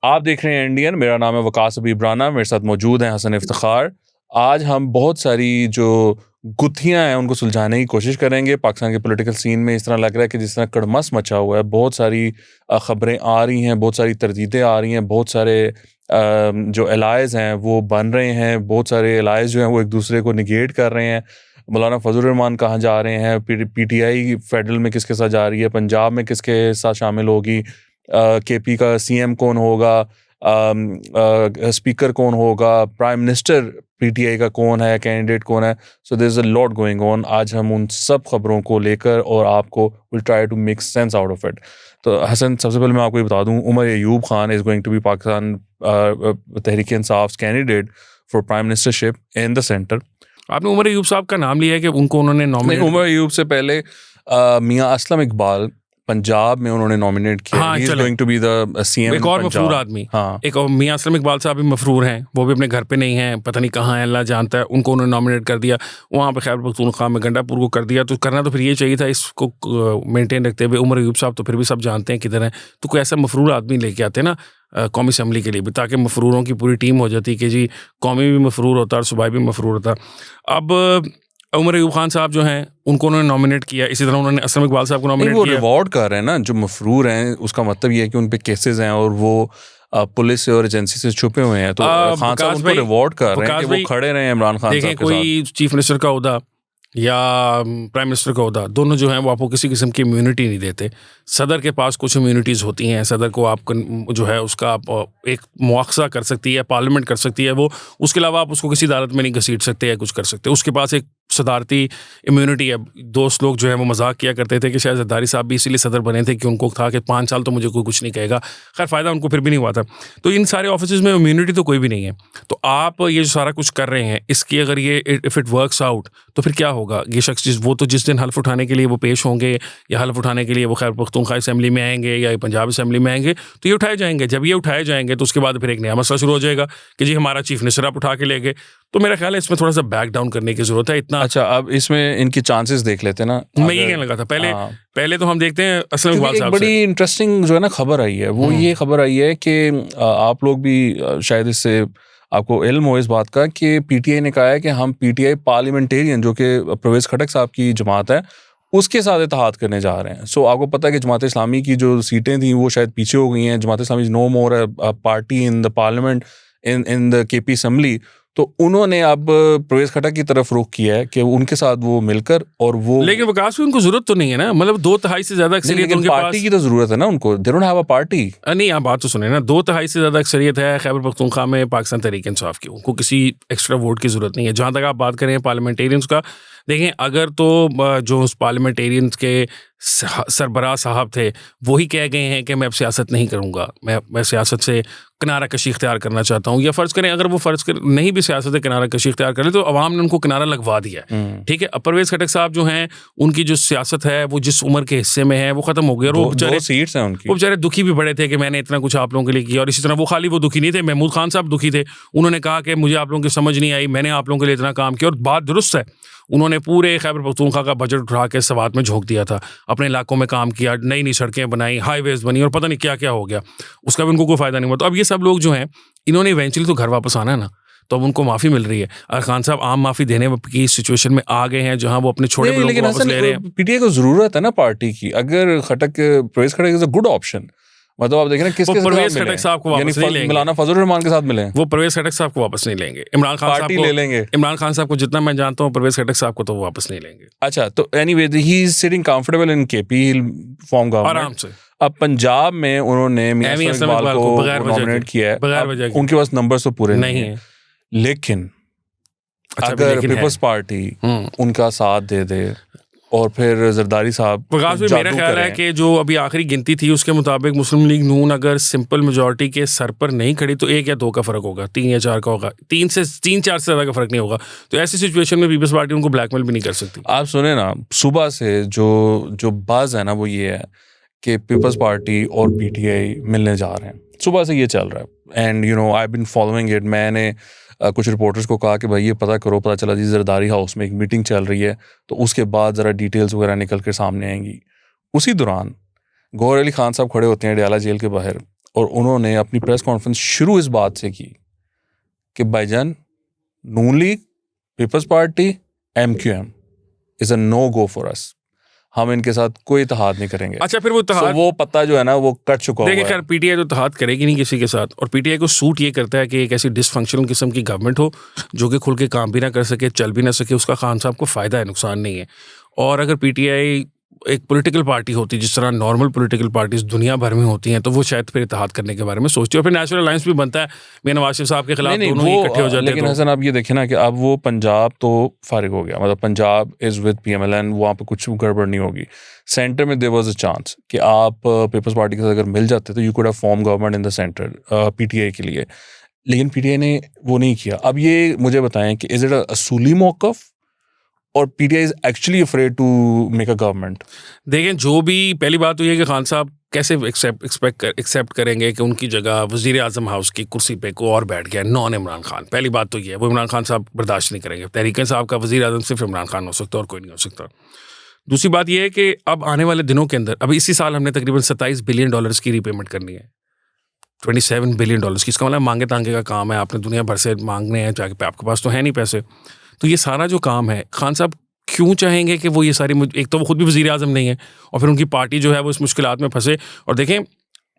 आप देख रहे हैं इंडियन। मेरा नाम है वकास अबीब राना, मेरे साथ मौजूद हैं हसन इफ्तिखार। आज हम बहुत सारी जो गुत्थियां हैं उनको सुलझाने की कोशिश करेंगे। पाकिस्तान के पॉलिटिकल सीन में इस तरह लग रहा है कि जिस तरह कड़मस मचा हुआ है, बहुत सारी ख़बरें आ रही हैं, बहुत सारी तरदीदें आ रही हैं, बहुत सारे जो एलाइज़ हैं वो बन रहे हैं, बहुत सारे एलाइज़ जो हैं वो एक दूसरे को निगेट कर रहे हैं। मौलाना फजल रहमान कहाँ जा रहे हैं, पीटीआई फेडरल में किसके साथ जा रही है, पंजाब में किसके साथ शामिल होगी, केपी का सीएम कौन होगा, स्पीकर कौन होगा, प्राइम मिनिस्टर पीटीआई का कौन है, कैंडिडेट कौन है। So there is a lot going on. आज हम उन सब खबरों को लेकर और आपको will try to make sense out of it. तो हसन, सबसे पहले मैं आपको ये बता दूं, Umar Ayub Khan is going to be Pakistan Tehreek Insaf candidate for prime ministership in the centre. आपने उमर अयूब साहब का नाम लिया है कि उनको उन्होंने नॉमिनेट? उमर अयूब से पहले मियां असलम इकबाल पंजाब में उन्होंने नॉमिनेट किया। हाँ, he is going to be the CM. एक और मफरूर आदमी, हाँ, एक और मियां असलम इकबाल साहब भी मफरूर हैं, वो भी अपने घर पे नहीं हैं, पता नहीं कहाँ हैं, अल्लाह जानता है। उनको उन्होंने नॉमिनेट कर दिया, वहाँ पे खैबर पख्तूनख्वा में गंडापुर को कर दिया। तो करना तो फिर ये चाहिए था, इसको मेंटेन रखते हुए। उमर अयूब साहब तो फिर भी सब जानते हैं किधर हैं, तो कोई ऐसा मफरूर आदमी लेके आते ना कौमी असम्बली के लिए भी, ताकि मफरूरों की पूरी टीम हो जाती कि जी कौमी भी मफरूर होता और सूबाई भी मफरूर होता। अब उमर अयूब खान साहब जो हैं उनको उन्होंने नॉमिनेट किया, इसी तरह उन्होंने असलम इकबाल साहब को नॉमिनेट वो किया। रिवॉर्ड कर रहे हैं ना जो मफरूर हैं, उसका मतलब ये है कि उन पे केसेस हैं और वो पुलिस से और एजेंसी से छुपे हुए हैं। तो खान साहब उनको रिवॉर्ड कर रहे हैं कि वो खड़े रहे इमरान खान साहब के साथ। कोई चीफ मिनिस्टर का ओहदा या प्राइम मिनिस्टर का ओहदा, दोनों जो हैं वो आपको किसी किस्म की इम्यूनिटी नहीं देते। सदर के पास कुछ इम्यूनिटीज़ होती हैं, सदर को आप जो है उसका एक मुआवजा कर सकती है, पार्लियामेंट कर सकती है वो, उसके अलावा आप उसको किसी अदालत में नहीं घसीट सकते या कुछ कर सकते। उसके पास एक सदारती इम्यूनिटी है। दोस्त लोग जो है वो मजाक किया करते थे कि शायद जरदारी साहब भी इसीलिए सदर बने थे कि उनको था कि 5 साल तो मुझे कोई कुछ नहीं कहेगा। खैर फ़ायदा उनको फिर भी नहीं हुआ था। तो इन सारे ऑफिस में इम्यूनिटी तो कोई भी नहीं है। तो आप ये जो सारा कुछ कर रहे हैं, इसकी अगर ये इफ़ इट वर्क्स आउट तो फिर क्या होगा? ये शख्स वो तो जिस दिन हल्फ उठाने के लिए वो पेश होंगे या हल्फ उठाने के लिए वो खैबर पख्तूनख्वा असेंबली में आएंगे या पंजाब असेंबली में आएंगे, तो ये उठाए जाएंगे। जब ये उठाए जाएंगे तो उसके बाद फिर एक नया मसला शुरू हो जाएगा कि जी हमारा चीफ मिनिस्टर आप उठा के ले गए। तो मेरा ख्याल है इसमें थोड़ा सा बैक डाउन करने की जरूरत है। इतना अच्छा, अब इसमें इनकी चांसेस देख लेते हैं ना। मैं ये कहने लगा था पहले तो हम देखते हैं असलम इकबाल साहब से बड़ी इंटरेस्टिंग जो है ना खबर आई है, वो ये खबर आई है कि आप लोग भी शायद इससे आपको इल्म हो इस बात का कि पीटीआई ने कहा है कि हम पीटीआई पार्लियामेंटेरियन जो कि परवेज़ खटक साहब की जमात है उसके साथ इत्तेहाद करने जा रहे हैं। सो आपको पता है कि जमात इस्लामी की जो सीटें थी वो शायद पीछे हो गई हैं। Jamaat Islami no more party in the parliament in the KP assembly. तो उन्होंने अब परवेज़ खटक की तरफ रुख किया है कि उनके साथ वो मिलकर और वो, लेकिन विकास में उनको जरूरत तो नहीं है ना, मतलब 2/3 से ज्यादा अक्सरियत उनके पास। पार्टी की तो जरूरत है ना उनको। They don't have a party. नहीं, आप बात तो सुने ना, 2/3 से ज्यादा अक्सरियत है खैबर पख्तूनख्वा में पाकिस्तान तहरीक इंसाफ की। उनको किसी एक्स्ट्रा वोट की जरूरत नहीं है। जहां तक आप बात करें पार्लियामेंटेरियंस का, देखें अगर तो जो उस पार्लियामेंटेरियंस के सरबराह साहब थे वही कह गए हैं कि मैं अब सियासत नहीं करूँगा, मैं सियासत से किनारा कशी इख्तियार करना चाहता हूँ, या फ़र्ज़ करें अगर वो फ़र्ज़ कर नहीं भी सियासत से किनारा कशी इख्तियार करें तो अवाम ने उनको किनारा लगवा दिया है। ठीक है, अब परवेज़ खटक साहब जो हैं उनकी जो सियासत है वो जिस उम्र के हिस्से में है वो ख़त्म हो गई और वो बेचारे सीट्स हैं उनकी। वो बेचारे दुखी भी बड़े थे कि मैंने इतना कुछ आप लोगों के लिए किया। और इसी तरह वो खाली वो दुखी नहीं थे, महमूद खान साहब दुखी थे। उन्होंने कहा कि मुझे आप लोगों की समझ नहीं आई, मैंने आप लोगों के लिए इतना काम किया। और बात दुरुस्त है, उन्होंने पूरे खैबर पख्तूनख्वा का बजट उठा के सवात में झोंक दिया था, अपने इलाकों में काम किया, नई नई सड़कें बनाई, हाईवेज बनी और पता नहीं क्या क्या हो गया, उसका भी उनको कोई फ़ायदा नहीं हुआ। तो अब ये सब लोग जो हैं इन्होंने इवेंचुअली तो घर वापस आना है ना, तो अब उनको माफ़ी मिल रही है। और खान साहब आम माफ़ी देने की सिचुएशन में आ गए हैं जहाँ वो अपने छोटे लोगों को वापस ले रहे हैं। पीटीआई को ज़रूरत है ना पार्टी की। अगर परवेज़ खटक इज़ अ गुड ऑप्शन, मतलब आप देख रहे हैं किसके परवेज़ खटक साहब को वापस नहीं लेंगे, मौलाना फजल रहमान के साथ मिले, वो परवेज़ खटक साहब को वापस नहीं लेंगे। इमरान खान साहब को ले लेंगे। इमरान खान साहब को जितना मैं जानता हूँ, परवेज़ खटक साहब को तो वो वापस नहीं लेंगे। अच्छा, तो anyway he is sitting comfortable in KP, he will form government आराम से। अब पंजाब में उन्होंने मियां असलम इकबाल को नॉमिनेट किया है, बगैर वजह उनके पास नंबर्स तो पूरे नहीं है। लेकिन अगर पीपल्स पार्टी उनका साथ दे दे और फिर जरदारी साहब, मेरा ख्याल है कि जो अभी आखिरी गिनती थी उसके मुताबिक मुस्लिम लीग नून अगर सिंपल मेजॉरिटी के सर पर नहीं खड़ी तो 1 या 2 का फर्क होगा, 3 या 4 का होगा, 3 से 4 से ज़्यादा का फर्क नहीं होगा। तो ऐसी सिचुएशन में पीपल्स पार्टी उनको ब्लैकमेल भी नहीं कर सकती। आप सुने ना, सुबह से जो बाज है ना वो ये है कि पीपल्स पार्टी और पीटीआई मिलने जा रहे हैं। सुबह से ये चल रहा है and you know I been following it. मैंने कुछ रिपोर्टर्स को कहा कि भाई ये पता करो, पता चला जी जरदारी हाउस में एक मीटिंग चल रही है, तो उसके बाद ज़रा डिटेल्स वगैरह निकल कर सामने आएंगी। उसी दौरान गौहर अली खान साहब खड़े होते हैं डयाला जेल के बाहर और उन्होंने अपनी प्रेस कॉन्फ्रेंस शुरू इस बात से की कि भाईजान Noon league, People's party, MQM is a no go for us, हम इनके साथ कोई इत्तेहाद नहीं करेंगे। अच्छा, फिर वो इत्तेहाद वो पता जो है ना वो कट चुका हुआ देखिए, है। खैर पीटीआई तो इत्तेहाद करेगी नहीं किसी के साथ, और पीटीआई को सूट ये करता है कि एक ऐसी डिसफंक्शनल किस्म की गवर्नमेंट हो जो कि खुल के काम भी ना कर सके, चल भी ना सके, उसका खान साहब को फ़ायदा है, नुकसान नहीं है। और अगर पीटीआई एक पॉलिटिकल पार्टी होती जिस तरह नॉर्मल पॉलिटिकल पार्टीज दुनिया भर में होती हैं, तो वो शायद फिर इत्तेहाद करने के बारे में सोचती है, और फिर नेशनल अलायंस भी बनता है, मियां नवाज शरीफ साहब के खिलाफ दोनों ही इकट्ठे हो जाते हैं। लेकिन तो हसन आप ये देखें ना कि अब वो पंजाब तो फारिग हो गया, मतलब पंजाब इज़ विद PMLN, वहाँ पे कुछ गड़बड़ नहीं होगी। सेंटर में देयर वाज अ चांस कि आप पीपल्स पार्टी के साथ अगर मिल जाते तो you could have form government in the centre PTI के लिए, लेकिन PTI ने वो नहीं किया। अब ये मुझे बताएं कि इज इट अ असूली मौक़िफ़ और PTI is actually afraid to make a government? देखें, जो भी पहली बात तो ये है कि खान साहब कैसे एक्सेप्ट करेंगे कि उनकी जगह वज़ीर आज़म हाउस की कुर्सी पे को और बैठ गया नॉन इमरान खान। पहली बात तो ये है, वो इमरान खान साहब बर्दाश्त नहीं करेंगे। तहरीक साहब का वज़ीर आज़म सिर्फ इमरान खान हो सकता है और कोई नहीं हो सकता। दूसरी बात ये है कि अब आने वाले दिनों के अंदर, अभी इसी साल हमने तकरीबन $27 बिलियन की रीपेमेंट करनी है, $27 बिलियन की। इसका मतलब मांगे तांगे का काम है, आपने दुनिया भर से मांगने हैं, जाके आपके पास तो है नहीं पैसे। तो ये सारा जो काम है, खान साहब क्यों चाहेंगे कि वो ये सारी, एक तो वो खुद भी वज़ीर आज़म नहीं है और फिर उनकी पार्टी जो है वो इस मुश्किलात में फंसे। और देखें,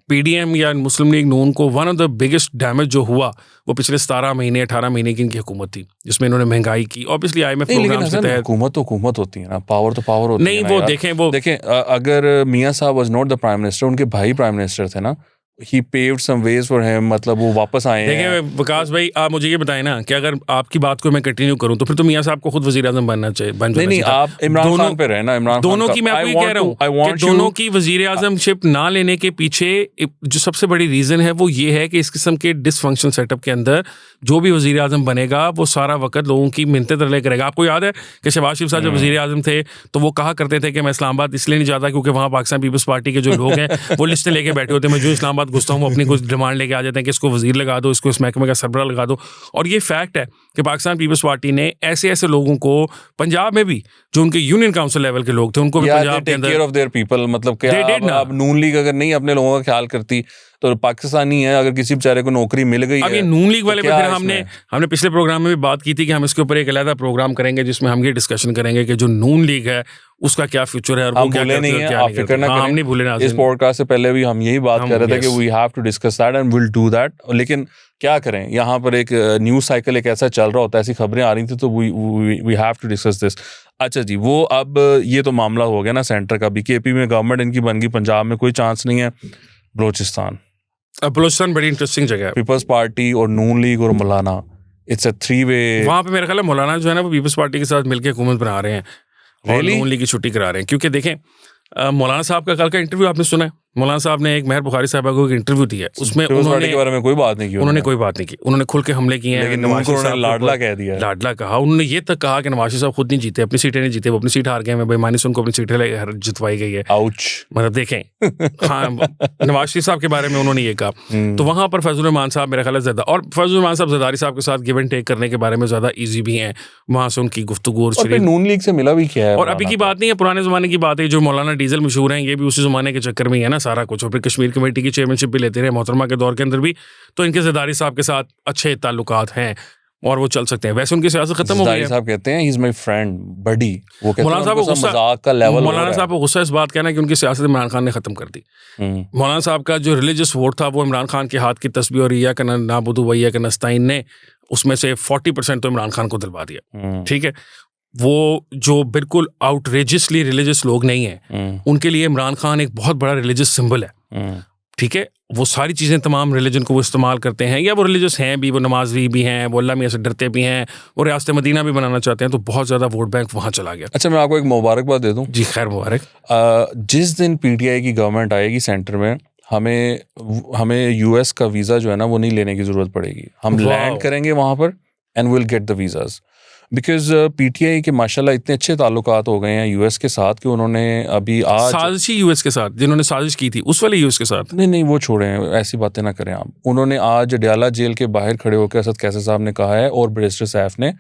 PDM या मुस्लिम लीग नून को one of the biggest damage जो हुआ वो पिछले 18 महीने की इनकी हुकूमत थी, जिसमें इन्होंने महंगाई की। ऑब्वियसली IMF प्रोग्राम्स के तहत हुकूमत तो हुकूमत होती है ना, पावर तो पावर होती नहीं, है ना वो यार। देखें अगर मियाँ साहब was not the prime minister, उनके भाई प्राइम मिनिस्टर थे ना, he paved some ways for him, मतलब वो वापस आए हैं। देखें विकास भाई, आप मुझे ये बताएं ना कि अगर आपकी बात को मैं कंटिन्यू करूं तो फिर तो मियाँ साहब को खुद वज़ीर आज़म बनना चाहिए। नहीं, आप इमरान खान पे रहे ना, इमरान दोनों की मैं आपको ये कह रहा हूँ कि दोनों की वज़ीर आज़मशिप ना लेने के पीछे जो सबसे बड़ी रीज़न है वो ये है कि इस किस्म के डिसफंक्शनल सेटअप के अंदर जो भी वज़ीर आज़म बनेगा वो सारा वक्त लोगों की मिन्नतें तरले करेगा। आपको याद है कि शहबाज शरीफ साहब जब वज़ीर आज़म थे तो वो कहा करते थे कि मैं इस्लामाबाद इसलिए नहीं जाता क्योंकि वहाँ पाकिस्तान पीपल्स पार्टी के जो लोग हैं वो लिस्टें लेके बैठे होते हैं, मैं जो इस्लामाबाद घुसता हूँ अपनी कुछ डिमांड लेके आ जाते हैं कि इसको वज़ीर लगा दो, इसको इस महकमे का सरबराह लगा दो। और ये फैक्ट है कि पाकिस्तान पीपल्स पार्टी ने ऐसे ऐसे लोगों को पंजाब में भी, जो उनके यूनियन काउंसिल लेवल के लोग थे, उनको भी पंजाब के अंदर केयर ऑफ देयर पीपल, मतलब कि अब नून लीग अगर नहीं अपने लोगों का ख्याल करती तो पाकिस्तानी है, अगर किसी बेचारे को नौकरी मिल गई अब है, ये नून लीग वाले तो पे फिर हमने पिछले प्रोग्राम में भी बात की थी कि हम इसके ऊपर एक अलग प्रोग्राम करेंगे जिसमें हम ये डिस्कशन करेंगे कि जो नून लीग है उसका क्या फ्यूचर है और वो क्या करती है, क्या नहीं करती। हाँ, हम नहीं भूले ना। इस पॉडकास्ट से पहले भी हम यही बात कर रहे थे कि we have to discuss that and will do that. लेकिन क्या करें, यहाँ पर एक न्यूज़ साइकिल एक ऐसा चल रहा होता है, ऐसी खबरें आ रही थी तो we have to discuss this. अच्छा जी, वो अब ये तो मामला हो गया ना सेंटर का भी, KP में गवर्नमेंट इनकी बन गई, पंजाब में कोई चांस नहीं है। बलूचिस्तान बड़ी इंटरेस्टिंग जगह है। पीपल्स पार्टी और नून लीग और मौलाना, इट्स अ 3-way। वहाँ पे मेरा ख्याल है मौलाना जो है ना वो पीपल्स पार्टी के साथ मिलकर हुकूमत बना रहे हैं और नून लीग की छुट्टी करा रहे हैं। क्योंकि देखें, मौलाना साहब का कल का इंटरव्यू आपने सुना है, मौलाना साहब ने एक मेहर बुखारी साहबा को एक इंटरव्यू दिया है, उसमें उन्होंने के बारे में कोई बात नहीं की, उन्होंने कोई बात नहीं की, उन्होंने खुल के हमले किए हैं। लेकिन उन्होंने लाडला कह दिया, लाडला कहा। उन्होंने ये तक कहा कि नवाज शरीफ साहब खुद नहीं जीते, अपनी सीटें नहीं जीते, वो अपनी सीट हार गए हैं, बेईमानी से उनको अपनी सीटें जितवाई गई है। मतलब देखें, हाँ, नवाज शरीफ साहब के बारे में उन्होंने ये कहा। तो वहाँ पर फैजुल रहमान साहब मेरा ख्याल है ज्यादा, और फैजुल रहमान साहब जरदारी साहब के साथ गिव एंड टेक करने के बारे में ज्यादा ईजी भी हैं, वहाँ से उनकी गुफ्तगू और नून लीग से मिला भी क्या है। और अभी की बात नहीं है, पुराने ज़माने की बात है। जो मौलाना डीजल मशहूर हैं, ये भी उसी ज़माने के चक्कर में ही है ना सारा कुछ। और फिर कश्मीर कमेटी की चेयरमैनशिप भी लेते रहे मोहतरमा के दौर के अंदर भी, तो इनके ज़रदारी साहब के साथ अच्छे ताल्लुकात हैं और वो चल सकते हैं। वैसे उनकी सियासत खत्म हो गई है। साहब कहते हैं ही इज माय फ्रेंड बडी, वो कहते हैं मौलाना साहब को मजाक का लेवल, मौलाना साहब को गुस्सा इस बात कहना कि उनकी सियासत इमरान खान ने खत्म कर दी। मौलाना साहब का जो रिलीजियस वोट था वो इमरान खान के हाथ की तस्बीह और इय्याका नअबुदु व इय्याका नस्तईन ने उसमें से 40% तो इमरान खान को दिलवा दिया। ठीक है, वो जो बिल्कुल आउटरेजियसली रिलीजियस लोग नहीं हैं, उनके लिए इमरान खान एक बहुत बड़ा रिलीजियस सिंबल है। ठीक है, वो सारी चीज़ें तमाम रिलीजन को वो इस्तेमाल करते हैं, या वो रिलीजियस हैं भी, वो नमाजी भी हैं, वो अल्लाह मियां से डरते भी हैं, वो रियासत मदीना भी बनाना चाहते हैं, तो बहुत ज़्यादा वोट बैंक वहाँ चला गया। अच्छा, मैं आपको एक मुबारकबाद दे दूँ। जी खैर मुबारक। जिस दिन PTI की गवर्नमेंट आएगी सेंटर में, हमें US का वीज़ा जो है ना वो नहीं लेने की ज़रूरत पड़ेगी। हम लैंड करेंगे वहाँ पर and will get the visas, because PTI के माशाल्लाह इतने अच्छे ताल्लुकात हो गए हैं US के साथ कि उन्होंने अभी आज साजिशी US के साथ, जिन्होंने साजिश की थी उस वाले US के साथ, नहीं वो छोड़ें, ऐसी बातें ना करें आप। उन्होंने आज डयाला जेल के बाहर खड़े होकर असद कैसर साहब ने कहा है और बैरिस्टर सैफ ने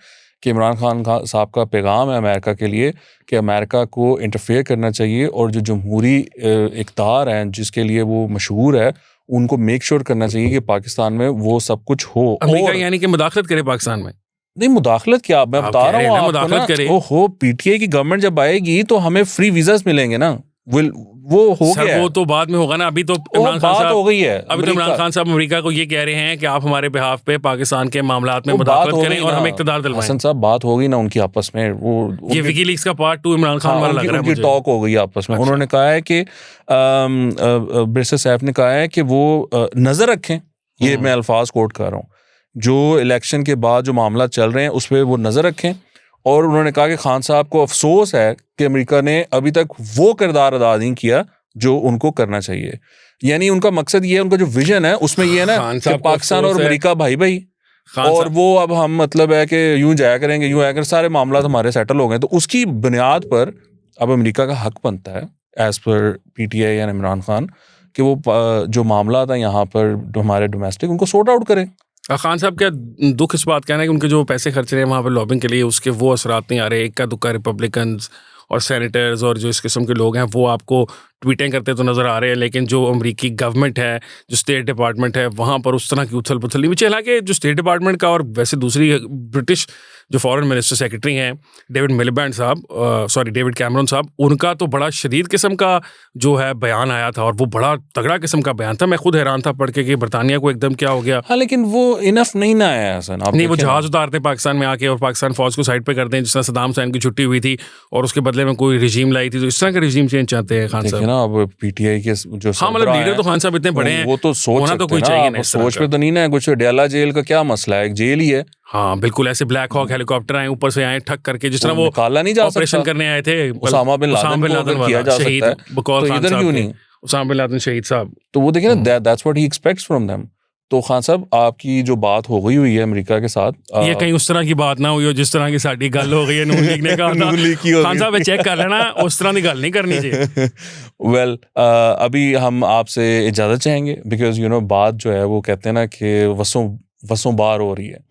कि इमरान खान साहब का पैगाम है अमेरिका के लिए कि अमेरिका को इंटरफेयर करना चाहिए और जो जमहूरी इक़्तिदार हैं जिसके लिए वो मशहूर है उनको मेक श्योर करना चाहिए कि पाकिस्तान में वो सब कुछ हो। अमेरिका और यानी कि मुदाखलत करे पाकिस्तान में? नहीं, मुदाखलत क्या, मैं आप बता कह रहा रहे हूँ हैं ना, आपको मुदाखलत ना, करे। ओहो, पीटीआई की गवर्नमेंट जब आएगी तो हमें फ्री वीजास मिलेंगे ना। वो हो सर गया वो है। तो बाद में होगा ना, अभी तो वो इमरान खान बात साहब हो गई है। अभी तो इमरान खान साहब अमेरिका को ये कह रहे हैं कि आप हमारे बिहाफ पे पाकिस्तान के मामलात में वो बात मुदाखलत हो करें गई और ना हमें इक़्तिदार दिलवाएं। हसन साहब, बात हो गई ना उनकी आपस में। वो ये विकीलीक्स का पार्ट 2 इमरान खान हाँ, वाला लग रहा है उनकी मुझे। टॉक हो गई आपस में। अच्छा। उन्होंने कहा है कि ब्रिस्टर सैफ ने कहा है कि वो नजर रखें, ये मैं अल्फाज कोट कर रहा हूँ, जो इलेक्शन के बाद जो मामला चल रहे हैं उस पर वो नजर रखें। और उन्होंने कहा कि खान साहब को अफसोस है कि अमेरिका ने अभी तक वो किरदार अदा नहीं किया जो उनको करना चाहिए। यानी उनका मकसद ये है, उनका जो विजन है उसमें ये है ना खान कि साहब को पाकिस्तान और अफसोस है। अमेरिका भाई भाई, खान और साहब वो अब हम मतलब है कि यूं जाया करेंगे, यूं आया करेंगे, सारे मामला हमारे सेटल हो गए। तो उसकी बुनियाद पर अब अमेरिका का हक बनता है एज पर पीटीआई या इमरान खान कि वो जो मामला था यहाँ पर हमारे डोमेस्टिक, उनको सॉर्ट आउट करें। खान साहब क्या दुख इस बात का है कि उनके जो पैसे खर्च रहे हैं वहाँ पर लॉबिंग के लिए, उसके वो असरात नहीं आ रहे। इक्का दुक्का रिपब्लिकन्स और सेनेटर्स और जो इस किस्म के लोग हैं वो आपको ट्वीटें करते तो नज़र आ रहे हैं, लेकिन जो अमेरिकी गवर्नमेंट है, जो स्टेट डिपार्टमेंट है, वहाँ पर उस तरह की उथल पुथल नहीं। हालांकि जो स्टेट डिपार्टमेंट का और वैसे दूसरी ब्रिटिश जो फॉरेन मिनिस्टर सेक्रेटरी हैं डेविड मिलिबैंड साहब, डेविड कैमरन साहब, उनका तो बड़ा शदीद किस्म का जो है बयान आया था और वो बड़ा तगड़ा किस्म का बयान था। मैं खुद हैरान था पढ़ के कि बरतानिया को एकदम क्या हो गया। हाँ, लेकिन वो इनफ नहीं ना आया हसन। आप नहीं, वो देखें ना। जहाज उतारते पाकिस्तान में आके और पाकिस्तान फौज को साइड पे कर दें, जिस तरह सद्दाम हुसैन की छुट्टी हुई थी और उसके बदले में कोई रिजीम लाई थी। तो इस तरह का रिजीम चेंज चाहते हैं खान देखिए साहब। ना, अब पीटीआई के जो हाँ, मतलब लीडर तो खान साहब इतने बड़े हैं, वो तो सोच होना तो सकते कोई हैं ना। चाहिए आप ना इस तरह सोच का। पे तो नहीं ना है कुछ। डेला जेल का क्या मसला है, एक जेल ही है। हाँ बिल्कुल, ऐसे ब्लैक हॉक हेलीकॉप्टर आए ऊपर से आए ठक करके, जिस तरह वो निकाला नहीं जा ऑपरेशन सकता। करने आए थे उसामा बिन लादेन को अगर किया जा शहीद सकता है बकौल तो खान इधर साहब क्यों के, नहीं? उसामा बिन लादेन शहीद साहब। तो वो देखिए ना, that's what he aspects from them. तो खान साहब, आपकी जो बात हो गई हुई है अमेरिका के साथ, ये कहीं उस तरह की बात ना हुई हो जिस तरह की साडी गल हो गई है नून लीग ने कहा था। नून लीग की हो खान गई। साहब चेक कर लेना, उस तरह की गल नहीं करनी चाहिए। वेल, अभी हम आपसे इजाज़त चाहेंगे बिकॉज बात जो है वो कहते हैं ना कि वसों बार हो रही है।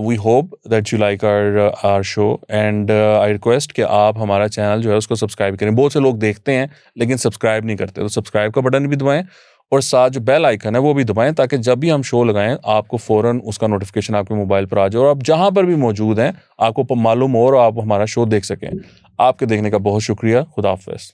We hope that you like our show and I request कि आप हमारा चैनल जो है उसको सब्सक्राइब करें। बहुत से लोग देखते हैं लेकिन सब्सक्राइब नहीं करते, तो सब्सक्राइब का बटन भी दबाएं और साथ जो बेल आइकन है वो भी दबाएं, ताकि जब भी हम शो लगाएं आपको फ़ौरन उसका नोटिफिकेशन आपके मोबाइल पर आ जाए और आप जहां पर भी मौजूद हैं आपको मालूम हो और आप हमारा शो देख सकें। आपके देखने का बहुत शुक्रिया। खुदा हाफ़िज़।